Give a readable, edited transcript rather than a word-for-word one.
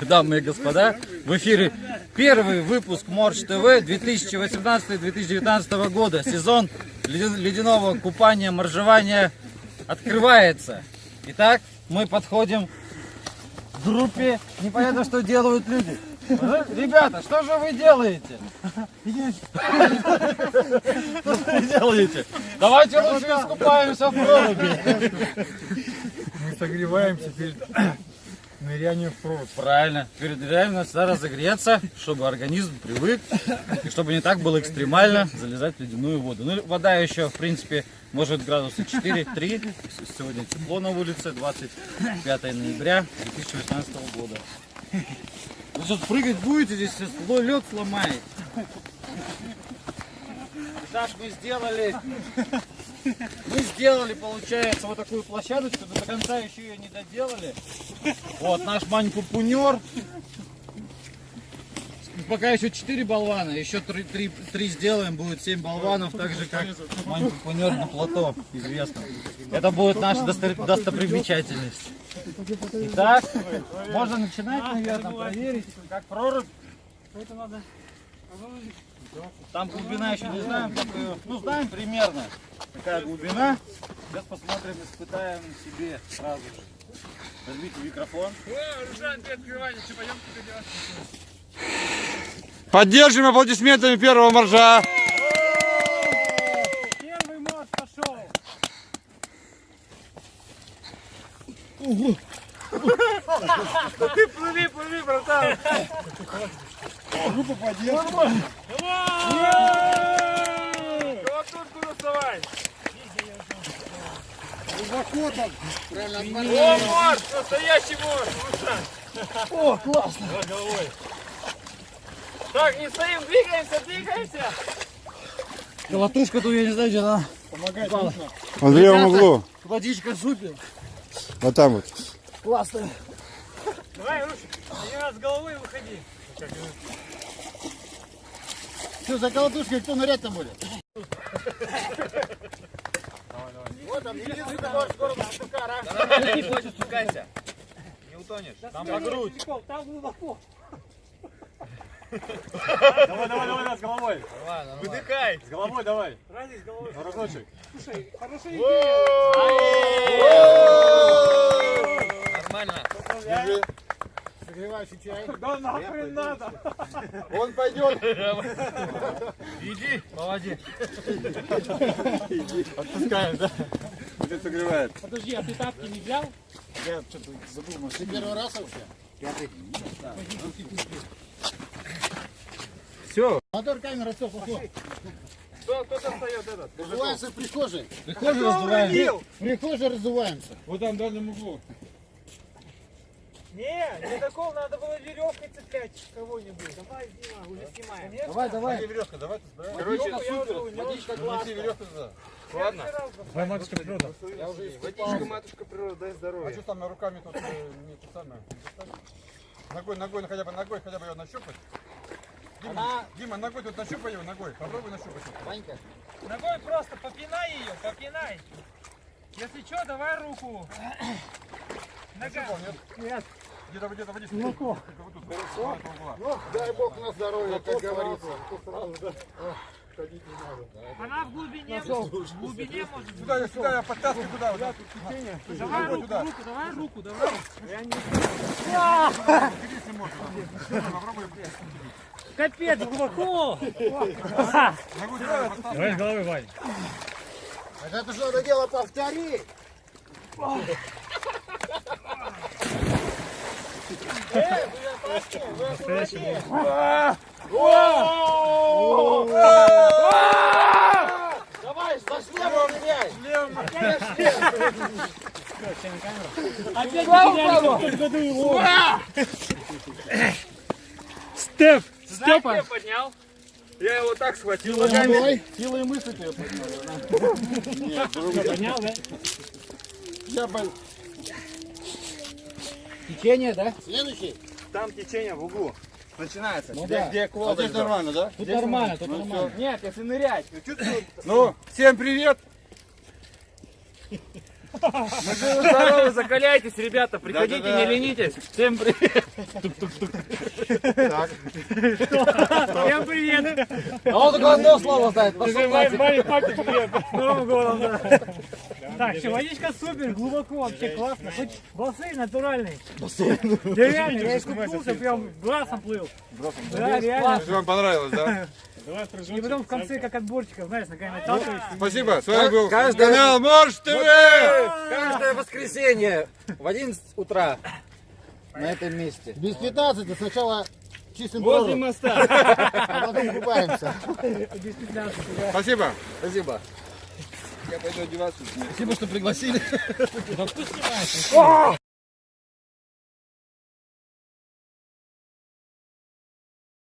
дамы и господа, в эфире первый выпуск Морж ТВ 2018-2019 года. Сезон ледяного купания, моржевания открывается. Итак, мы подходим к группе. Непонятно, что делают люди. Ребята, что же вы делаете? Что же вы делаете? Давайте лучше искупаемся в проруби. Мы согреваемся перед нырянием в пруд. Правильно. Перед нырянием надо разогреться, чтобы организм привык, и чтобы не так было экстремально залезать в ледяную воду. Ну, вода еще, в принципе, может градуса 4-3. Сегодня тепло на улице, 25 ноября 2018 года. Вы что, прыгать будете здесь, лед сломаете? Итак, мы сделали, получается, вот такую площадочку, но до конца еще ее не доделали. Вот наш Мань-Пупунер. Пока еще 4 болвана, еще 3 сделаем, будет 7 болванов, так же как Мань-Пупунер на плато, известно. Это будет наша достопримечательность. Итак, можно начинать, наверное, проверить, как прорубь. Там глубина еще не знаем, ну знаем примерно, какая глубина. Сейчас посмотрим, испытаем на себе сразу же. Возьмите микрофон. Поддержим аплодисментами первого моржа. Первый морж пошел. Ты плыви, братан. Группа поддержки. Вот тут буду вставать. Глубоко там. О, морж, настоящий морж. О, классно. Головой. Так, не стоим, двигаемся. Колотушка тут, я не знаю, где она. Помогай. Упала. В левом углу. Водичка супер. Вот там вот. Классно. Давай, Руш, один раз с головой выходи. Что за колотушкой, кто нырять-то будет? Вот там, единственный морж в городе Сукара. Не хочешь, спускайся. Не утонешь. Там по грудь. Там глубоко. Давай, с головой. Выдыхай. С головой давай. Разик с головой. Разочек. Слушай, хорошая идея. Нормально. Держи. Согревающий чай. Да нахрен надо. Он пойдет. Иди, по воде. Отпускаем, да? Где согревает? Подожди, а ты тапки не взял? Я что-то забыл. Ты первый раз вообще? Пятый. Все. Мотор, камера, все, пошло. Кто там встает этот? Раздуваемся в прихожей. Прихожий раздуваем. В прихожей раздуваемся. Вот там в дальнем углу. Не такого, надо было веревкой цеплять кого-нибудь. Давай, Дима, уже снимаем. Давай. Веревка, давай ты справишь. Короче, водичка Неси веревку туда. Ладно. Твоя матушка природа. Я уже Водичка, матушка природа, дай А здоровья. что там руками тут не то самое? Ногой, хотя бы ее нащупать. Дима, ногой тут нащупай его, ногой. Попробуй нащупать. Ванька. Ногой просто попинай ее, попинай. Если что, давай руку. Нога. Нет. Где-то водичка. Ну, Вот тут. Хорошо. Дай Бог на здоровье, как говорится. Ходить не надо. Она в глубине может быть. Сюда, я подтаскиваю туда. Вот. Давай руку, туда. давай руку, давай. Если можно. Попробуй. Капец, глубоко. Ногу туда подтаскивай. Давай с головы, Вань. Это что это дело повтори. Давай, за шлемом ныряй. Опять его. Степ. Степа. Поднял. Я его так схватил. Силой мысли тебя Поднял, да? Течение, да? Следующий. Там течение в углу. Начинается. Ну да. Где Вот здесь нормально, да? Тут нормально, тут нормально. Нет, если нырять. Ну, всем привет. Здорово, закаляйтесь, ребята, приходите, Да-да-да. не ленитесь. Всем привет. Так. Всем привет. А он только одно слово знает. Пошел нафиг. Маме, папе привет. С Новым годом, да. Так, что, водичка супер, глубоко, вообще классно. Хоть бассейн натуральный. Да реально, я искупнулся, прям брасом плыл. Да, реально. Если вам понравилось, да? И потом в конце, как отборчика, знаешь, на камень отталкиваешься. Спасибо. С вами был Каждый- канал Морж ТВ. Каждое воскресенье в 11 утра на этом месте. Без 15 сначала чистим Возле прорубь, моста. а потом купаемся. Без 15. Спасибо. Спасибо. Я пойду одеваться. Спасибо, что пригласили.